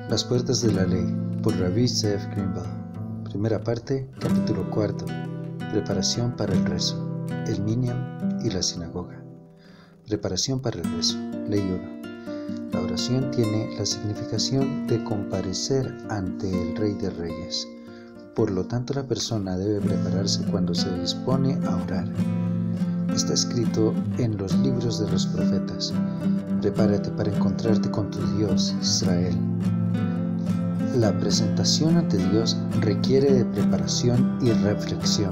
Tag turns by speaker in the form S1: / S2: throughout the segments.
S1: Las puertas de la ley, por Rabbi Zev Greenblatt. Primera parte, capítulo 4. Preparación para el rezo, el minyan y la sinagoga. Preparación para el rezo. Ley 1. La oración tiene la significación de comparecer ante el Rey de Reyes. Por lo tanto, la persona debe prepararse cuando se dispone a orar. Está escrito en los libros de los profetas: prepárate para encontrarte con tu Dios, Israel. La presentación ante Dios requiere de preparación y reflexión.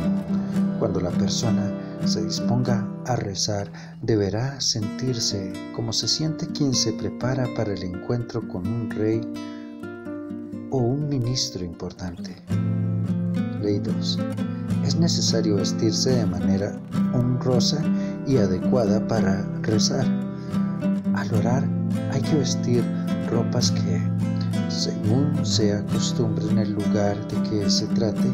S1: Cuando la persona se disponga a rezar, deberá sentirse como se siente quien se prepara para el encuentro con un rey o un ministro importante. Ley 2. Es necesario vestirse de manera honrosa y adecuada para rezar. Al orar hay que vestir ropas que, según sea costumbre en el lugar de que se trate,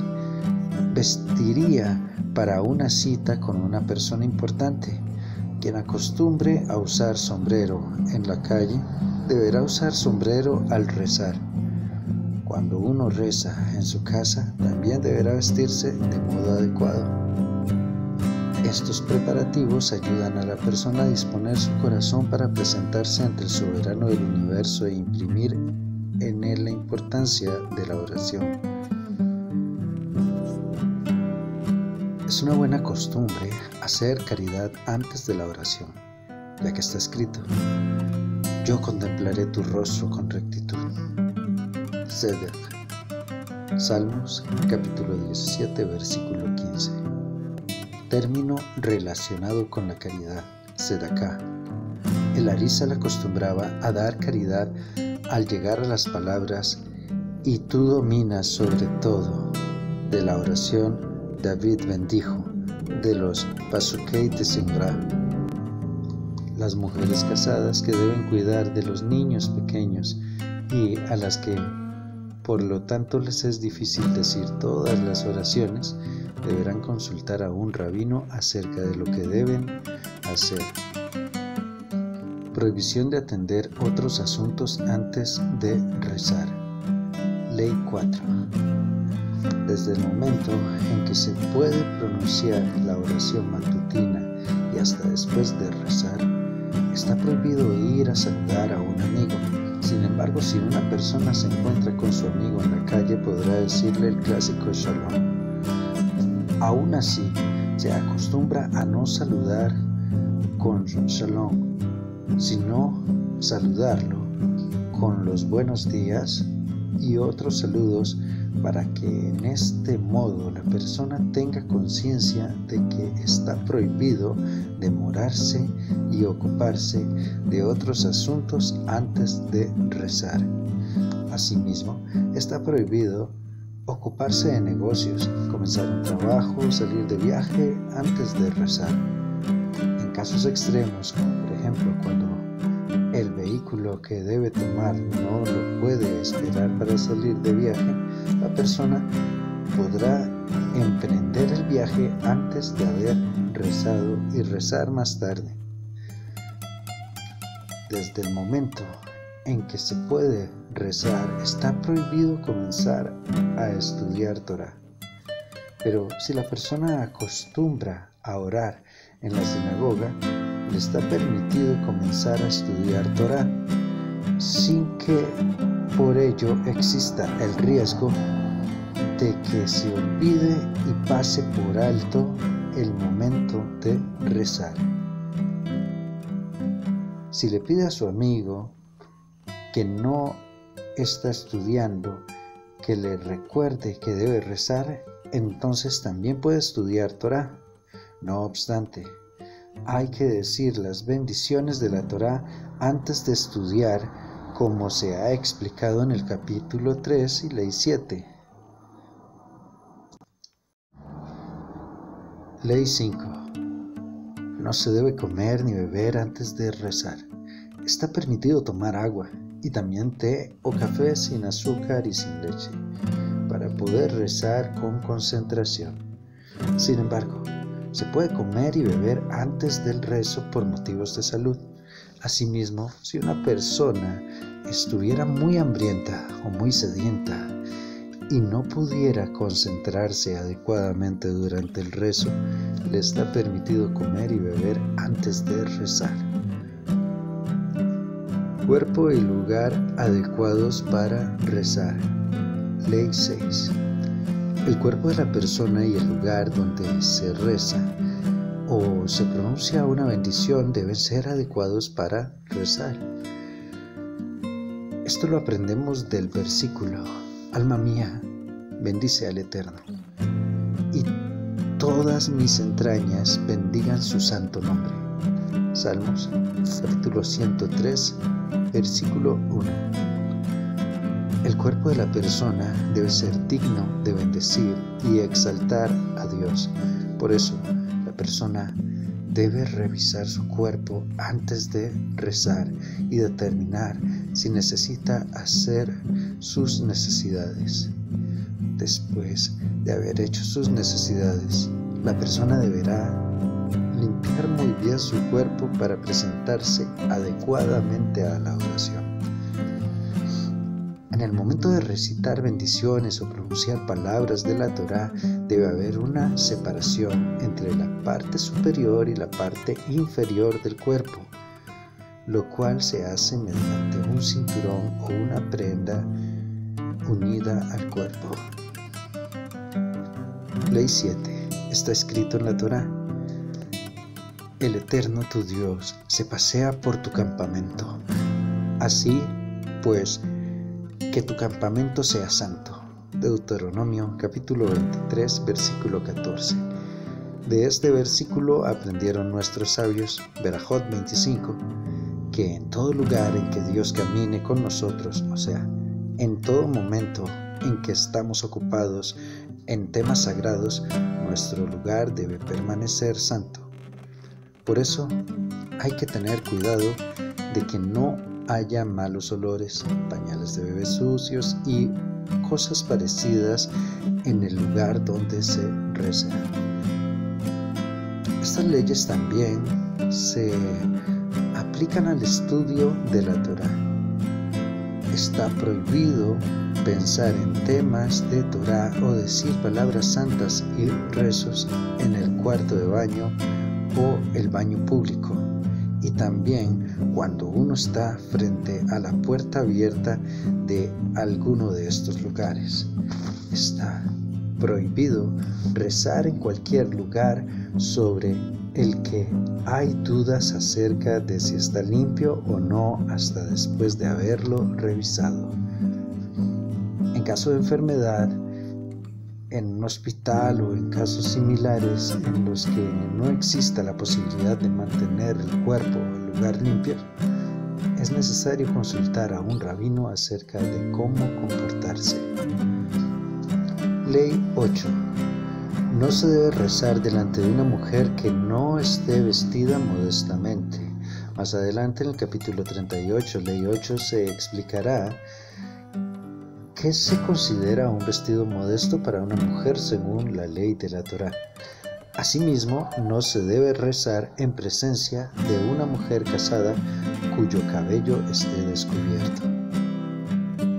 S1: vestiría para una cita con una persona importante. Quien acostumbre a usar sombrero en la calle, deberá usar sombrero al rezar. Cuando uno reza en su casa, también deberá vestirse de modo adecuado. Estos preparativos ayudan a la persona a disponer su corazón para presentarse ante el soberano del universo e imprimir en él la importancia de la oración. Es una buena costumbre hacer caridad antes de la oración, ya que está escrito: yo contemplaré tu rostro con rectitud. Zedek. Salmos, capítulo 17, versículo 15. Término relacionado con la caridad, Sedaká. El Arizal acostumbraba a dar caridad al llegar a las palabras "y tú dominas sobre todo" de la oración David bendijo de los Pasukei de Simra. Las mujeres casadas que deben cuidar de los niños pequeños y a las que por lo tanto les es difícil decir todas las oraciones, deberán consultar a un rabino acerca de lo que deben hacer. Prohibición de atender otros asuntos antes de rezar. Ley 4. Desde el momento en que se puede pronunciar la oración matutina y hasta después de rezar, está prohibido ir a saludar a un amigo. Sin embargo, si una persona se encuentra con su amigo en la calle, podrá decirle el clásico shalom. Aún así, se acostumbra a no saludar con shalom, sino saludarlo con los buenos días y otros saludos, para que en este modo la persona tenga conciencia de que está prohibido demorarse y ocuparse de otros asuntos antes de rezar. Asimismo, está prohibido ocuparse de negocios, comenzar un trabajo, salir de viaje antes de rezar. En casos extremos, como por ejemplo cuando el vehículo que debe tomar no lo puede esperar para salir de viaje, la persona podrá emprender el viaje antes de haber rezado y rezar más tarde. Desde el momento en que se puede rezar, está prohibido comenzar a estudiar Torah. Pero si la persona acostumbra a orar en la sinagoga, le está permitido comenzar a estudiar Torah, sin que por ello exista el riesgo de que se olvide y pase por alto el momento de rezar. Si le pide a su amigo que no está estudiando que le recuerde que debe rezar, entonces también puede estudiar Torah. No obstante, hay que decir las bendiciones de la Torah antes de estudiar, como se ha explicado en el capítulo 3 y ley 7. Ley 5. No se debe comer ni beber antes de rezar. Está permitido tomar agua y también té o café sin azúcar y sin leche, para poder rezar con concentración. Sin embargo, se puede comer y beber antes del rezo por motivos de salud. Asimismo, si una persona estuviera muy hambrienta o muy sedienta y no pudiera concentrarse adecuadamente durante el rezo, le está permitido comer y beber antes de rezar. Cuerpo y lugar adecuados para rezar. Ley 6. El cuerpo de la persona y el lugar donde se reza o se pronuncia una bendición deben ser adecuados para rezar. Esto lo aprendemos del versículo: alma mía, bendice al Eterno, y todas mis entrañas bendigan su santo nombre. Salmos, capítulo 103, versículo 1. El cuerpo de la persona debe ser digno de bendecir y exaltar a Dios. Por eso, la persona debe revisar su cuerpo antes de rezar y determinar si necesita hacer sus necesidades. Después de haber hecho sus necesidades, la persona deberá limpiar muy bien su cuerpo para presentarse adecuadamente a la oración. En el momento de recitar bendiciones o pronunciar palabras de la Torá, debe haber una separación entre la parte superior y la parte inferior del cuerpo, lo cual se hace mediante un cinturón o una prenda unida al cuerpo. Ley 7. Está escrito en la Torá: el Eterno tu Dios se pasea por tu campamento. Así pues, que tu campamento sea santo. Deuteronomio capítulo 23, versículo 14. De este versículo aprendieron nuestros sabios, Berajot 25, que en todo lugar en que Dios camine con nosotros, o sea, en todo momento en que estamos ocupados en temas sagrados, nuestro lugar debe permanecer santo. Por eso hay que tener cuidado de que no haya malos olores, pañales de bebés sucios y cosas parecidas en el lugar donde se reza. Estas leyes también se aplican al estudio de la Torá. Está prohibido pensar en temas de Torá o decir palabras santas y rezos en el cuarto de baño o el baño público, y también cuando uno está frente a la puerta abierta de alguno de estos lugares. Está prohibido rezar en cualquier lugar sobre el que hay dudas acerca de si está limpio o no hasta después de haberlo revisado. En caso de enfermedad, en un hospital o en casos similares en los que no exista la posibilidad de mantener el cuerpo o el lugar limpio, es necesario consultar a un rabino acerca de cómo comportarse. Ley 8. No se debe rezar delante de una mujer que no esté vestida modestamente. Más adelante en el capítulo 38, ley 8, se explicará ¿qué se considera un vestido modesto para una mujer según la ley de la Torá? Asimismo, no se debe rezar en presencia de una mujer casada cuyo cabello esté descubierto.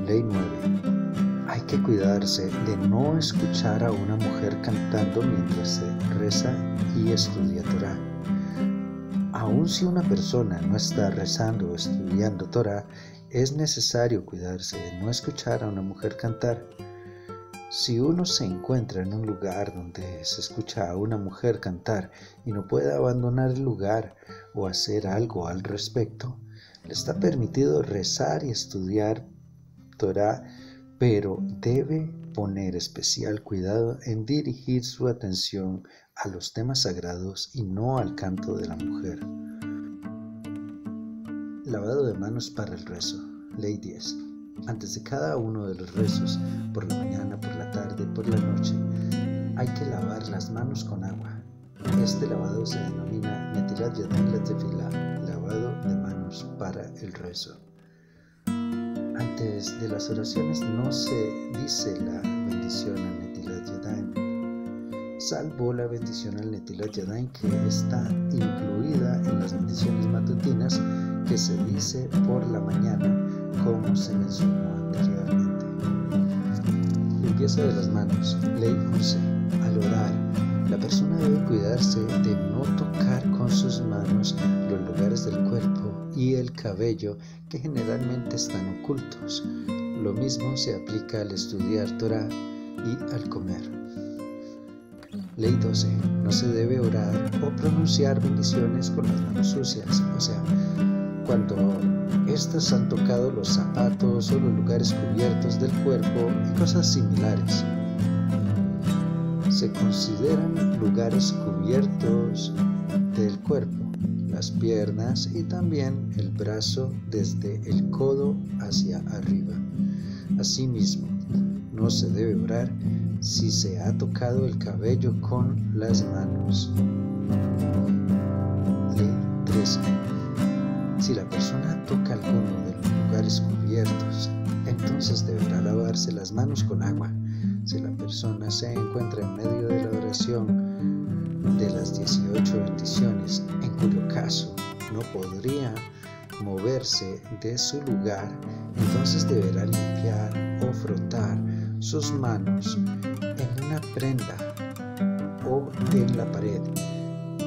S1: Ley 9. Hay que cuidarse de no escuchar a una mujer cantando mientras se reza y estudia Torá. Aun si una persona no está rezando o estudiando Torá, es necesario cuidarse de no escuchar a una mujer cantar. Si uno se encuentra en un lugar donde se escucha a una mujer cantar y no puede abandonar el lugar o hacer algo al respecto, le está permitido rezar y estudiar Torá, pero debe poner especial cuidado en dirigir su atención a los temas sagrados y no al canto de la mujer. Lavado de manos para el rezo. Ley 10. Antes de cada uno de los rezos, por la mañana, por la tarde, por la noche, hay que lavar las manos con agua. Este lavado se denomina Netilat Yadayim Letefilá, lavado de manos para el rezo. Antes de las oraciones no se dice la bendición al Netilat Yadayim, salvo la bendición al Netilat Yadayim que está incluida en las bendiciones matutinas que se dice por la mañana, como se mencionó anteriormente. Limpieza de las manos. Ley 11. Al orar, la persona debe cuidarse de no tocar con sus manos los lugares del cuerpo y el cabello que generalmente están ocultos. Lo mismo se aplica al estudiar Torah y al comer. Ley 12. No se debe orar o pronunciar bendiciones con las manos sucias, o sea, cuando estas han tocado los zapatos o los lugares cubiertos del cuerpo y cosas similares. Se consideran lugares cubiertos del cuerpo, las piernas y también el brazo desde el codo hacia arriba. Asimismo, no se debe orar si se ha tocado el cabello con las manos. Ley 13. Si la persona toca alguno de los lugares cubiertos, entonces deberá lavarse las manos con agua. Si la persona se encuentra en medio de la oración de las 18 bendiciones, en cuyo caso no podría moverse de su lugar, entonces deberá limpiar o frotar sus manos en una prenda o en la pared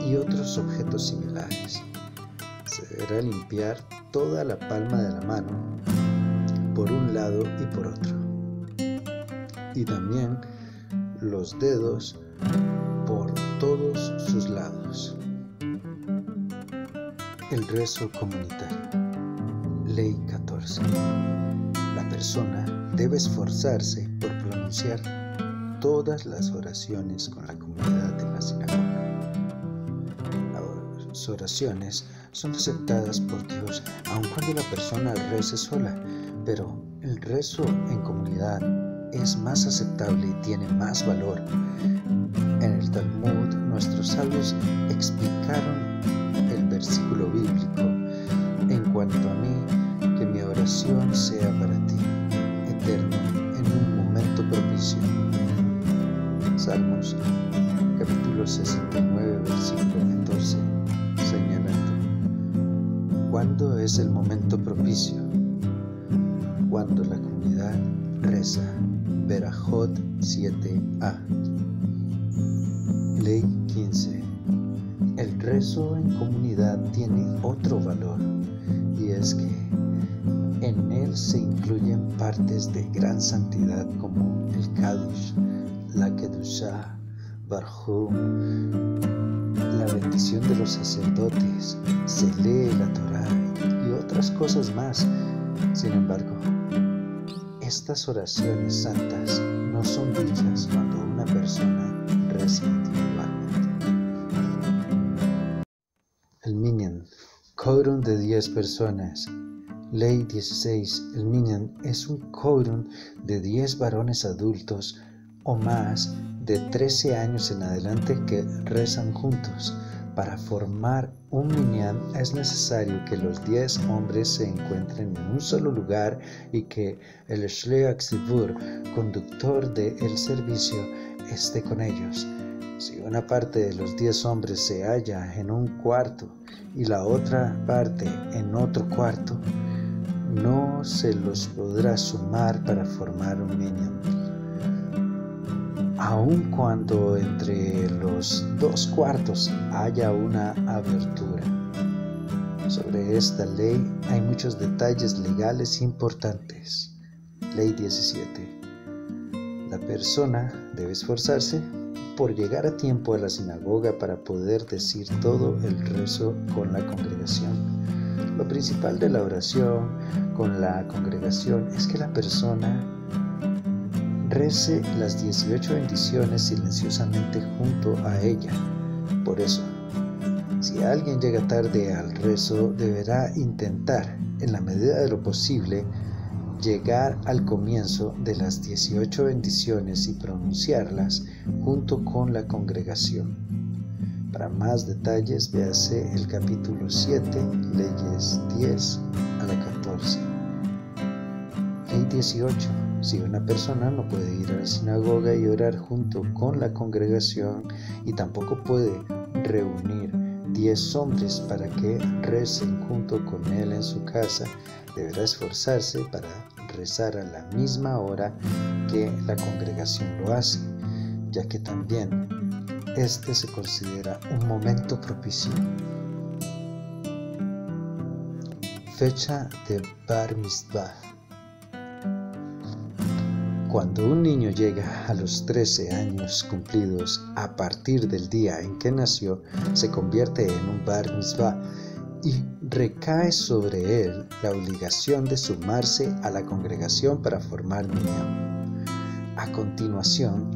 S1: y otros objetos similares. Se deberá limpiar toda la palma de la mano por un lado y por otro, y también los dedos por todos sus lados. El rezo comunitario. Ley 14. La persona debe esforzarse por pronunciar todas las oraciones con la comunidad de la sinagoga. Las oraciones son aceptadas por Dios aun cuando la persona rece sola, pero el rezo en comunidad es más aceptable y tiene más valor. En el Talmud, nuestros sabios explicaron el versículo bíblico: en cuanto a mí, que mi oración sea para ti, eterno, en un momento propicio. Salmos, capítulo 69, versículo 14, señalando: ¿cuándo es el momento propicio? Cuando la comunidad reza. Berajot 7a. Ley 15. El rezo en comunidad tiene otro valor, y es que en él se incluyen partes de gran santidad como el Kaddish, la Kedushá, Barjú, la bendición de los sacerdotes, se lee la Torá y otras cosas más. Sin embargo, estas oraciones santas no son dichas cuando una persona reza individualmente. El minyan, quórum de 10 personas. Ley 16. El minyan es un quórum de 10 varones adultos o más de 13 años en adelante que rezan juntos. Para formar un minyan es necesario que los 10 hombres se encuentren en un solo lugar y que el Shliach Tzibur, conductor del servicio, esté con ellos. Si una parte de los 10 hombres se halla en un cuarto y la otra parte en otro cuarto, no se los podrá sumar para formar un minyan, aun cuando entre los 2 cuartos haya una abertura. Sobre esta ley hay muchos detalles legales importantes. Ley 17. La persona debe esforzarse por llegar a tiempo a la sinagoga para poder decir todo el rezo con la congregación. Lo principal de la oración con la congregación es que la persona rece las 18 bendiciones silenciosamente junto a ella. Por eso, si alguien llega tarde al rezo, deberá intentar, en la medida de lo posible, llegar al comienzo de las 18 bendiciones y pronunciarlas junto con la congregación. Para más detalles, véase el capítulo 7, leyes 10 a la 14. Ley 18. Si una persona no puede ir a la sinagoga y orar junto con la congregación y tampoco puede reunir 10 hombres para que recen junto con él en su casa, deberá esforzarse para rezar a la misma hora que la congregación lo hace, ya que también este se considera un momento propicio. Fecha de Bar Mitzvah. Cuando un niño llega a los 13 años cumplidos a partir del día en que nació, se convierte en un Bar Mitzvah y recae sobre él la obligación de sumarse a la congregación para formar minyan. A continuación,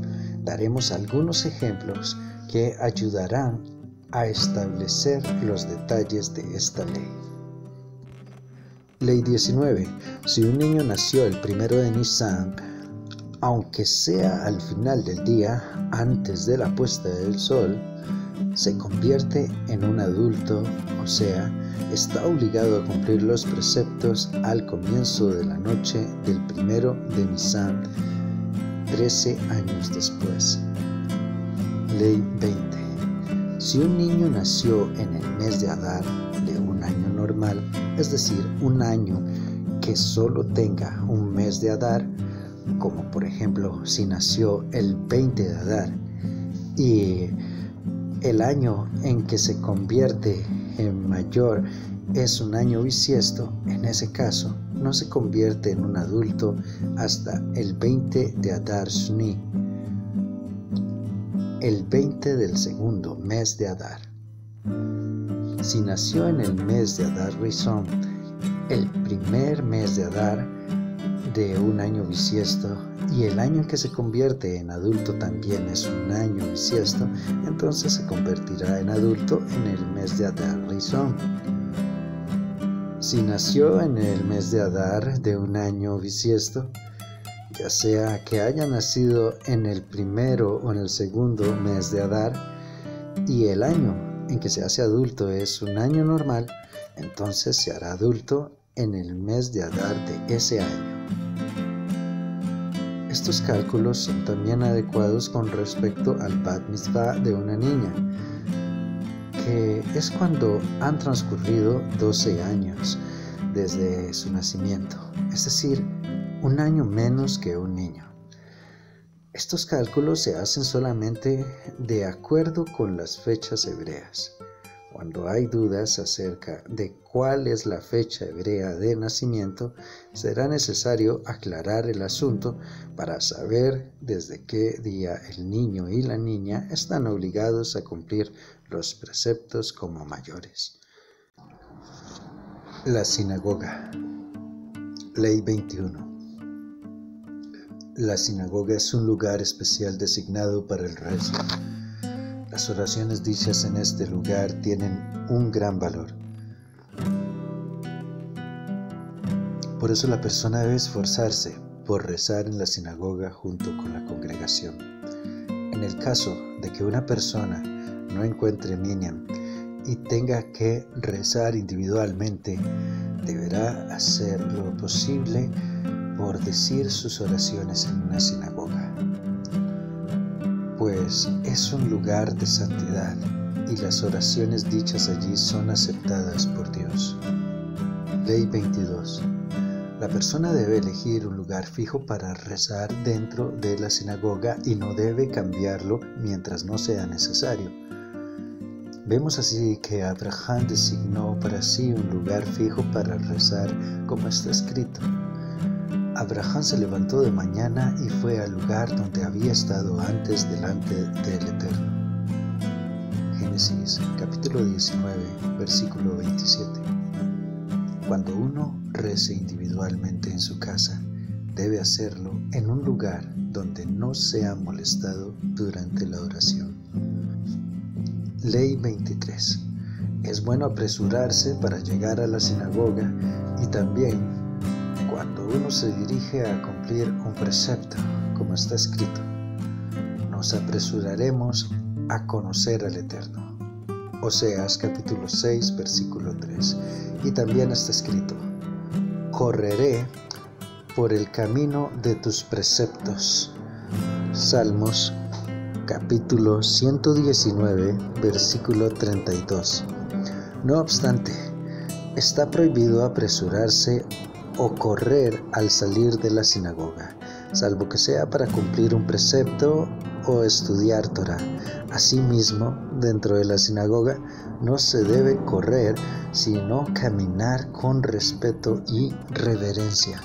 S1: daremos algunos ejemplos que ayudarán a establecer los detalles de esta ley. Ley 19. Si un niño nació el 1 de Nisan, aunque sea al final del día, antes de la puesta del sol, se convierte en un adulto, o sea, está obligado a cumplir los preceptos al comienzo de la noche del 1 de Nisan, 13 años después. Ley 20. Si un niño nació en el mes de Adar de un año normal, es decir, un año que solo tenga un mes de Adar, como por ejemplo si nació el 20 de Adar y el año en que se convierte en mayor es un año bisiesto, en ese caso no se convierte en un adulto hasta el 20 de Adar Shni, el 20 del segundo mes de Adar. Si nació en el mes de Adar Rishon, el primer mes de Adar de un año bisiesto, y el año en que se convierte en adulto también es un año bisiesto, entonces se convertirá en adulto en el mes de Adar Rishon. Si nació en el mes de Adar de un año bisiesto, ya sea que haya nacido en el primero o en el segundo mes de Adar, y el año en que se hace adulto es un año normal, entonces se hará adulto en el mes de Adar de ese año. Estos cálculos son también adecuados con respecto al Bat Mitzvah de una niña, que es cuando han transcurrido 12 años desde su nacimiento, es decir, un año menos que un niño. Estos cálculos se hacen solamente de acuerdo con las fechas hebreas. Cuando hay dudas acerca de cuál es la fecha hebrea de nacimiento, será necesario aclarar el asunto para saber desde qué día el niño y la niña están obligados a cumplir los preceptos como mayores. La sinagoga. Ley 21. La sinagoga es un lugar especial designado para el rezo. Las oraciones dichas en este lugar tienen un gran valor. Por eso la persona debe esforzarse por rezar en la sinagoga junto con la congregación. En el caso de que una persona no encuentre minyan y tenga que rezar individualmente, deberá hacer lo posible por decir sus oraciones en una sinagoga, pues es un lugar de santidad y las oraciones dichas allí son aceptadas por Dios. Ley 22. La persona debe elegir un lugar fijo para rezar dentro de la sinagoga y no debe cambiarlo mientras no sea necesario. Vemos así que Abraham designó para sí un lugar fijo para rezar, como está escrito. Abraham se levantó de mañana y fue al lugar donde había estado antes delante del Eterno. Génesis capítulo 19, versículo 27. Cuando uno rece individualmente en su casa, debe hacerlo en un lugar donde no sea molestado durante la oración. Ley 23. Es bueno apresurarse para llegar a la sinagoga y también cuando uno se dirige a cumplir un precepto, como está escrito, nos apresuraremos a conocer al Eterno. Oseas capítulo 6, versículo 3. Y también está escrito, correré por el camino de tus preceptos. Salmos capítulo 119, versículo 32. No obstante, está prohibido apresurarse o correr al salir de la sinagoga, salvo que sea para cumplir un precepto o estudiar Torá. Asimismo, dentro de la sinagoga no se debe correr, sino caminar con respeto y reverencia.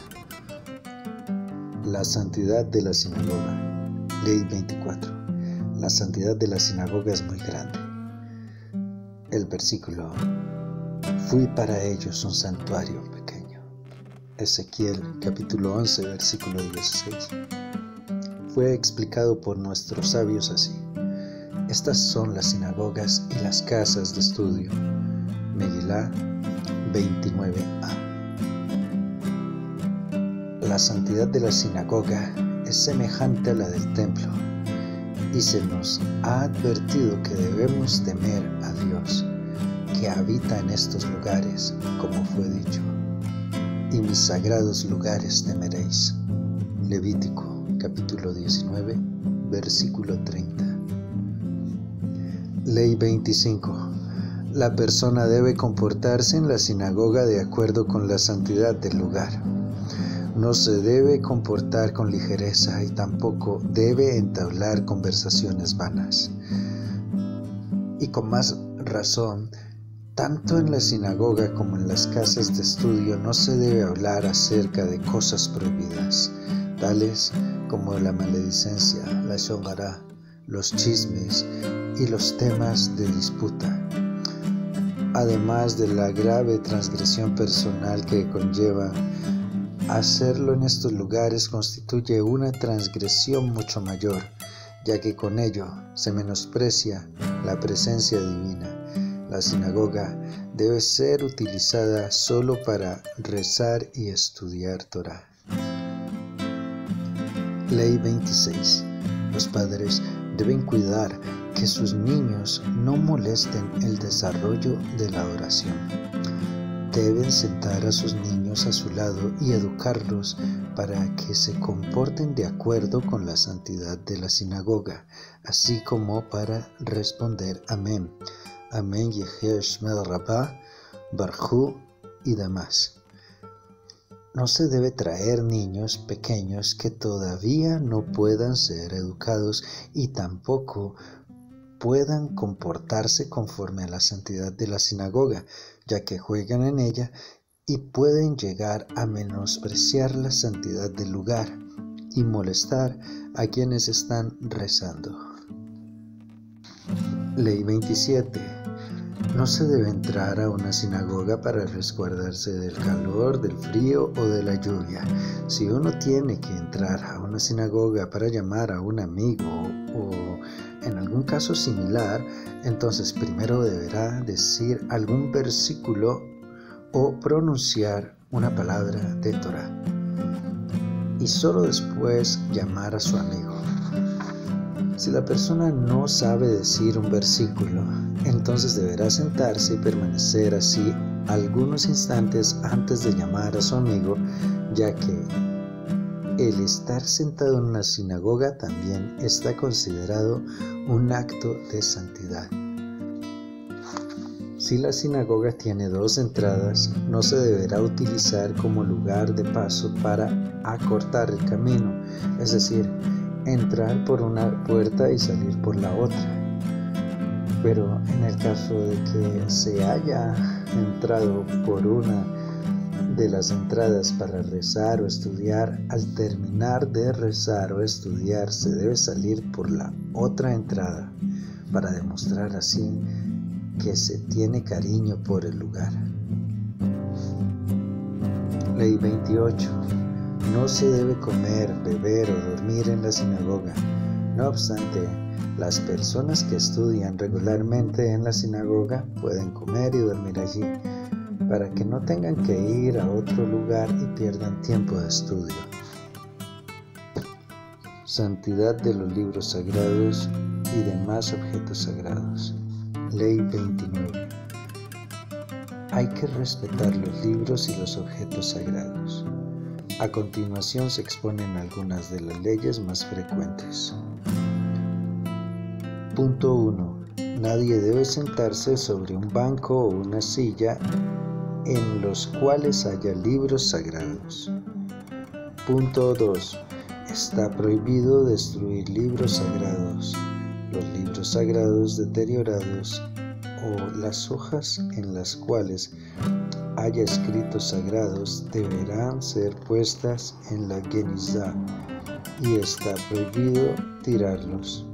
S1: La santidad de la sinagoga. Ley 24. La santidad de la sinagoga es muy grande. El versículo: fui para ellos un santuario pequeño. Ezequiel capítulo 11, versículo 16. Fue explicado por nuestros sabios así: estas son las sinagogas y las casas de estudio. Megilá 29a. La santidad de la sinagoga es semejante a la del templo, y se nos ha advertido que debemos temer a Dios, que habita en estos lugares, como fue dicho: y mis sagrados lugares temeréis. Levítico capítulo 19, versículo 30. Ley 25. La persona debe comportarse en la sinagoga de acuerdo con la santidad del lugar. No se debe comportar con ligereza y tampoco debe entablar conversaciones vanas. Y con más razón, tanto en la sinagoga como en las casas de estudio no se debe hablar acerca de cosas prohibidas, tales como la maledicencia, la shongará, los chismes y los temas de disputa. Además de la grave transgresión personal que conlleva, hacerlo en estos lugares constituye una transgresión mucho mayor, ya que con ello se menosprecia la presencia divina. La sinagoga debe ser utilizada solo para rezar y estudiar Torá. Ley 26. Los padres deben cuidar que sus niños no molesten el desarrollo de la oración. Deben sentar a sus niños a su lado y educarlos para que se comporten de acuerdo con la santidad de la sinagoga, así como para responder amén, amén Yehé Shmed Rabbah, Barjú y demás. No se debe traer niños pequeños que todavía no puedan ser educados y tampoco puedan comportarse conforme a la santidad de la sinagoga, ya que juegan en ella y pueden llegar a menospreciar la santidad del lugar y molestar a quienes están rezando. Ley 27. No se debe entrar a una sinagoga para resguardarse del calor, del frío o de la lluvia. Si uno tiene que entrar a una sinagoga para llamar a un amigo o en algún caso similar, entonces primero deberá decir algún versículo o pronunciar una palabra de Torá, y solo después llamar a su amigo. Si la persona no sabe decir un versículo, entonces deberá sentarse y permanecer así algunos instantes antes de llamar a su amigo, ya que el estar sentado en una sinagoga también está considerado un acto de santidad. Si la sinagoga tiene 2 entradas, no se deberá utilizar como lugar de paso para acortar el camino, es decir, entrar por una puerta y salir por la otra. Pero en el caso de que se haya entrado por una de las entradas para rezar o estudiar, al terminar de rezar o estudiar se debe salir por la otra entrada para demostrar así que se tiene cariño por el lugar. Ley 28. No se debe comer, beber o dormir en la sinagoga. No obstante, las personas que estudian regularmente en la sinagoga pueden comer y dormir allí, para que no tengan que ir a otro lugar y pierdan tiempo de estudio. Santidad de los libros sagrados y demás objetos sagrados. Ley 29. Hay que respetar los libros y los objetos sagrados. A continuación se exponen algunas de las leyes más frecuentes. Punto 1. Nadie debe sentarse sobre un banco o una silla en los cuales haya libros sagrados. Punto 2. Está prohibido destruir libros sagrados. Los libros sagrados deteriorados o las hojas en las cuales haya escritos sagrados deberán ser puestas en la Genizá y está prohibido tirarlos.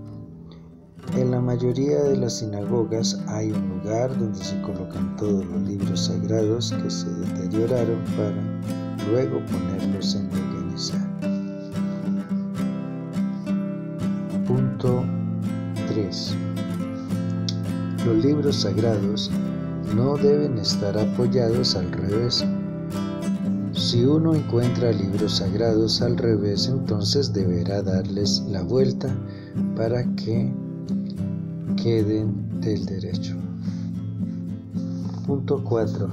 S1: En la mayoría de las sinagogas hay un lugar donde se colocan todos los libros sagrados que se deterioraron para luego ponerlos en la Genizá. Punto 3. Los libros sagrados no deben estar apoyados al revés. Si uno encuentra libros sagrados al revés, entonces deberá darles la vuelta para que queden del derecho. Punto 4.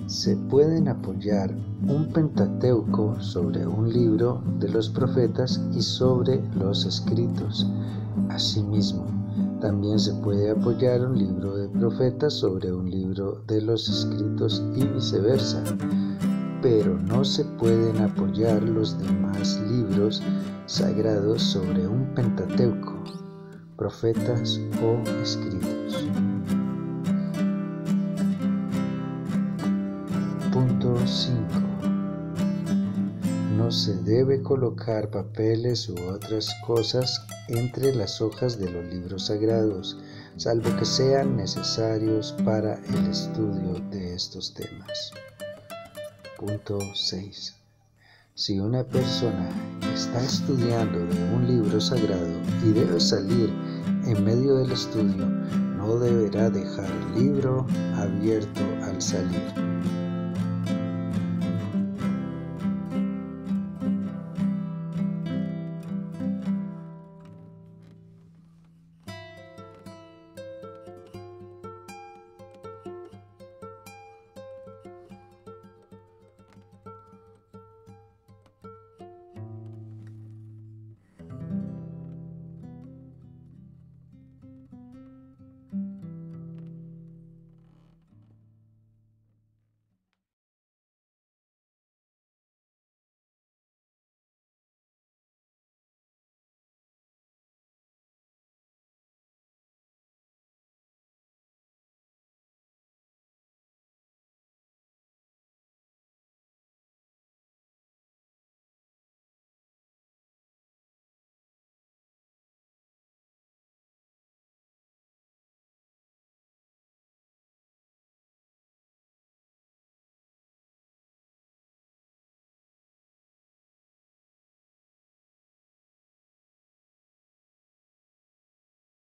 S1: Se pueden apoyar un Pentateuco sobre un libro de los profetas y sobre los escritos. Asimismo, también se puede apoyar un libro de profetas sobre un libro de los escritos y viceversa, pero no se pueden apoyar los demás libros sagrados sobre un Pentateuco, profetas o escritos. Punto 5. No se debe colocar papeles u otras cosas entre las hojas de los libros sagrados, salvo que sean necesarios para el estudio de estos temas. Punto 6. Si una persona está estudiando de un libro sagrado y debe salir en medio del estudio, no deberá dejar el libro abierto al salir.